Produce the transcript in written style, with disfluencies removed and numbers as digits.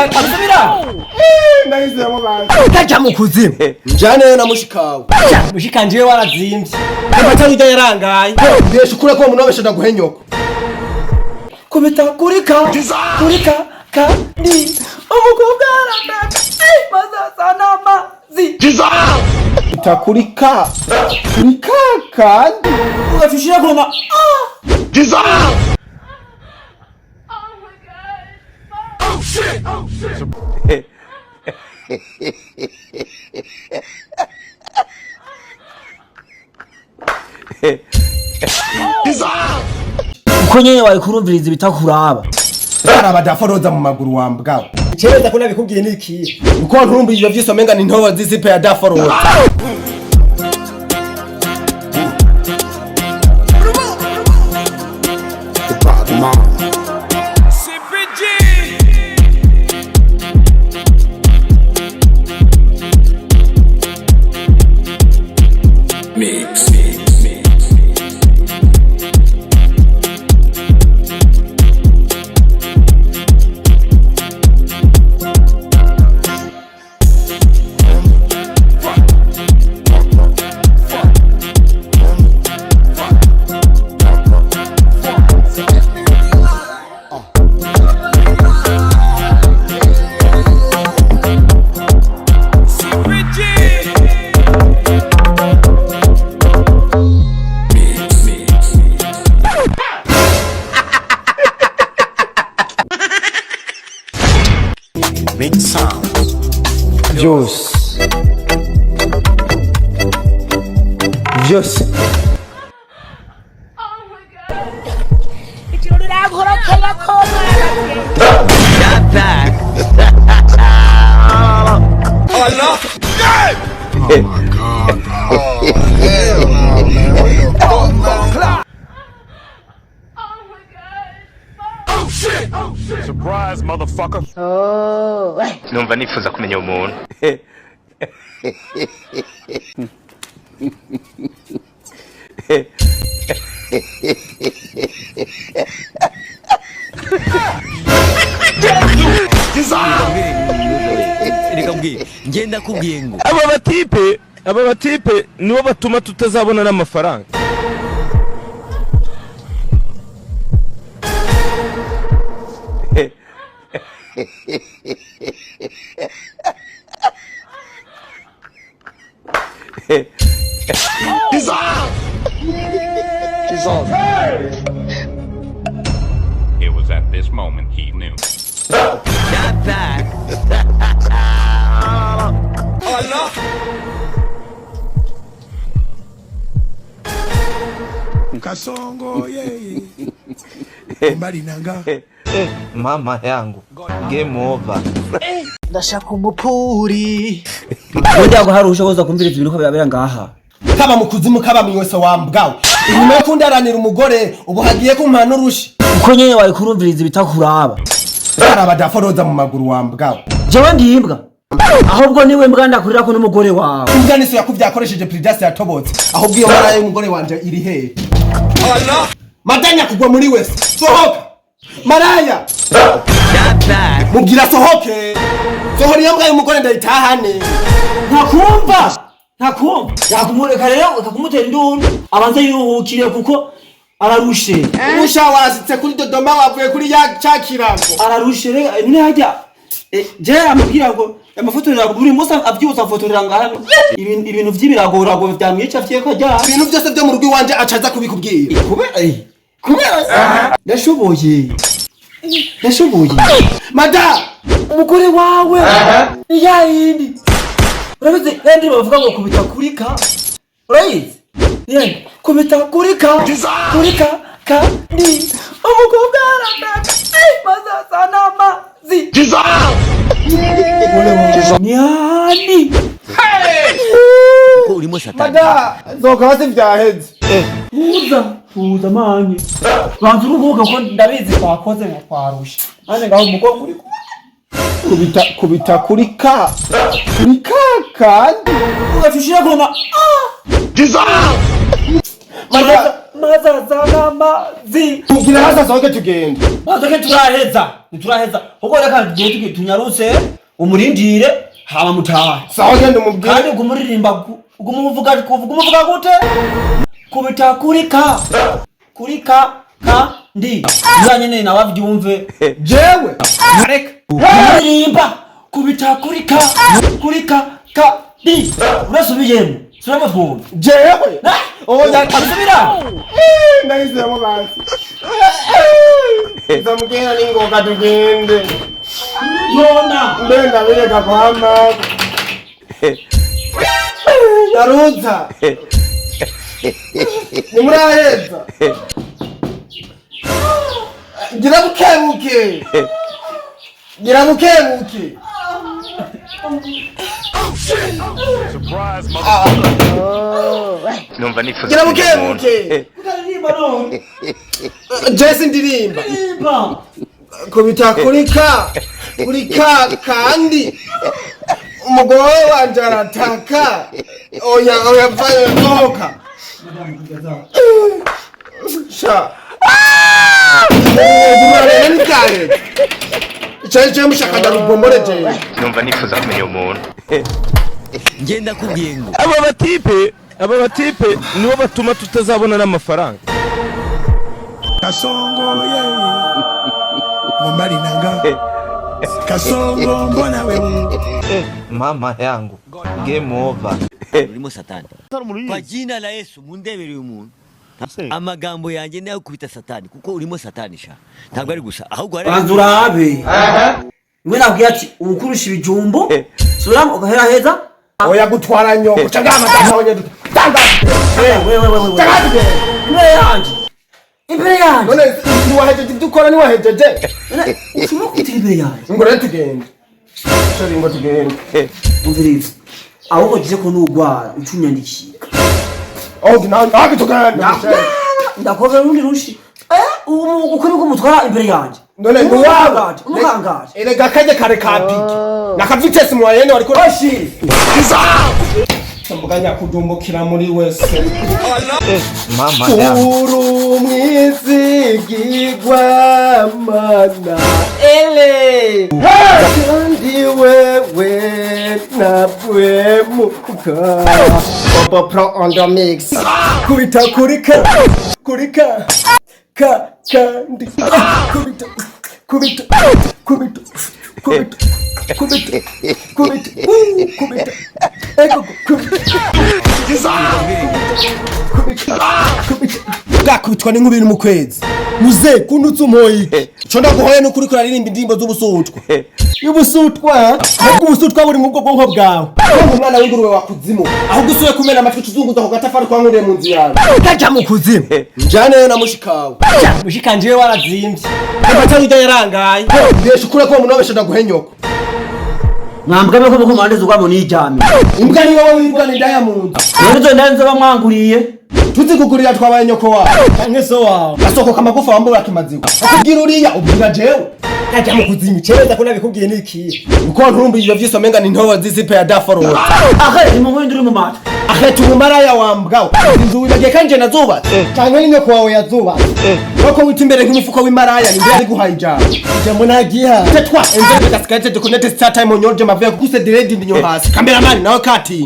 Asubira. Ndahise mubana. Utaja mu kuzimu. Njane na mushikawe. Mushikanje warazimvye. Amatari ijya yarangaye. Ndeshe kure ko munobesha ndaguhenyoko. Kubita kurika. Kurika kandi umukobwa aranda. Maza sana mazi. Itakurika. Kurika kandi ugafishira goma. Oh shit. Uko nyene wari kurumviriza ibitakuraba. Araba daforoza mu maguru wambwawe. Cyereza ko nabikubwiye niki. Uko nturumvije byose menga ni ntoba zisipe ya daforoza. Big sound. Juice. Juice. Oh my god. Shut back. Oh no! Oh my god, bro. Oh hell no, man. What the fuck, man? Oh shit! Surprise, motherfucker! Numva nifuza kumenya umuntu. Ngenda kubwiye ngo aba batipe nibo batuma tutazabona n'amafaranga. It was at this moment he knew. shut back. Oh no! Kasongo, Mbali nanga. Mama yangu, game over. Ndashaka umupuri. Burya ngo hari ushoboza kumviriza ibintu ko birabera ngaha. Kaba mu kuzimu kaba mwese wambwawe. Inyuma yo kundaranira umugore ubu hagiye kumpana urushi. Uko nyene wari kurumviriza ibitakuraba. Araba daforoza mu maguru wambwawe. Jewe ndimbwa. Ahubwo niwe mbwa ndakurira ko n'umugore wawe. Imbwa niso yakuvyakoresheje Pridas yatobotse. Ahubwo iyo mara y'umugore wanje iri he. Oh no! Madanya kugwa muri wese. Sohoka. Maraya. Shut back. Mubwira sohoke. Sohora iyo mbwa y'umugore ndayitahane. Ntakumva. Yakumureka rero ukakumutera induru. Abanze yuhukire kuko ararushe. Usha wasitse kuri Dodoma wavuye kuri ya cyakirango. Ararushe rega none hajya je amubwira ngo amafotorera buri munsi avyusa fotorera ngahano ibintu vy'ibiragora ngo vyamwica vyeko ajya Ibintu byose byo mu rugo iwanje acaza kubikubwira. kubera ndashoboye Mada umugore wawe yayindi urabizi kandi bavuga ngo kubita kurika urayizi yende kubita kurika kandi umukobwa aranda maza sana mazi Nyani ko urimo satani Mada zoka hasi vyaheze. Fuza manye bantu uruhuka ko ndabizi twakoze ngo twarusha ane ngaho umukobwa uri Kubita kurika kandi ugafishira goma maza sana mazi kugira hasa soke tugende. maze turaheza nituraheza kuko reka gihe tunyarutse umurindire haba mutaha sawa genda umubwire kandi gumuririmba gumuvuga gute kubita kurika ndi uzanye nawe avyumve jewe reka umuririmba kubita kurika ndi urasubiyemo suramo twumve jewe oya kabira ndayizemo basi zamugenda ningoga tugende yona ndenda bireka kwama Yaruza nimuraheza gira bukebuke Surprise, motherfucker. numva nifuza gira kumenya umuntu bukebuke ukaririmba none Jesse ndirimba imba kubita kurika kandi umugore wanje arataka oya vayo toka sha gumare nikare cyo mushakanda rubombore je numva nifuza kumenya umuntu ngenda kubwiye ngo aba batipe nibo batuma tutazabona n'amafaranga. Kasongo Mumbali nanga Kasongo mbona wewe mama yangu game over. Urimo satani kwa jina la Yesu mundebere umuntu amagambo yanjye nayo kubita satani kuko urimo satani sha ntabwo ari gusa ahubwo ari banzurabe mwe nabwiye ati ukurusha ibijumbo suramo ugahera heza oya gutwara nyoko cangama tahoye tanga imbere yanje none niwahejeje dukora niwahejeje ushobora kwitira imbere yanje ngo rero tugende sorry ngo tugende umviriza ahubwo gize ko nugwara ucunyandikira ntabwo tugenda ndakobera urundi rushi ukuri ko mutwara imbere yanje none nuwaga umukangaje erega kaje kare kapiki nakavitese mu wayene wariko oshi mbuganya kudumbukira muri wese mama yangu uru mwizigirwa mana ele kandi wewe nabwe muka Bobo Pro on the mix kubita kurika kandi kubita gakubitwa n'inkubi mu kwezi muze kunutse umoyi cyo ndaguhoye n'ukuri kuraririmba indirimbo z'ubusutwa y'ubusutwa ubusutwa buri mu bwonko bwawe ngo umwana w'ingurube wakuzimu aho gusuye kumena amatwi tuzunguza ku gatafari kwa nkuriye mu nzu yawe kaja mu kuzimu njane na mushikawe mushikanje warazimbye abatari ujya yarangaye mbeshe ukure ko munobeshe ndaguhenyoko mwambwe ko kumandeza ugwamo nijame imbwa ni wowe wibwa ni diamond rero ndanze bamwanguriye tuzikugurira twabaye nyoko wawe canke so wawe gasoko kamagufa wambura kimazigo akubwira uriya ubwira jewe kaja mu kuzimi cereza ko nabikubwiye niki uko nturumbi ivyo vy'isomenga ni ntoba zisipe ya daforo ahe mu mwindi uri mu mata ahe tumaraya wambwawe inzu wibagiye kanje nazuba canke ni nyoko wawe yazuba bako wita imbere nk'umufuko w'imaraya ni mbere ari guhaye ijambo ijambo nagiha tetwa enze gasikate de connect start time onyoje mavuye kuse direct ndinyo hasi cameraman nawe kati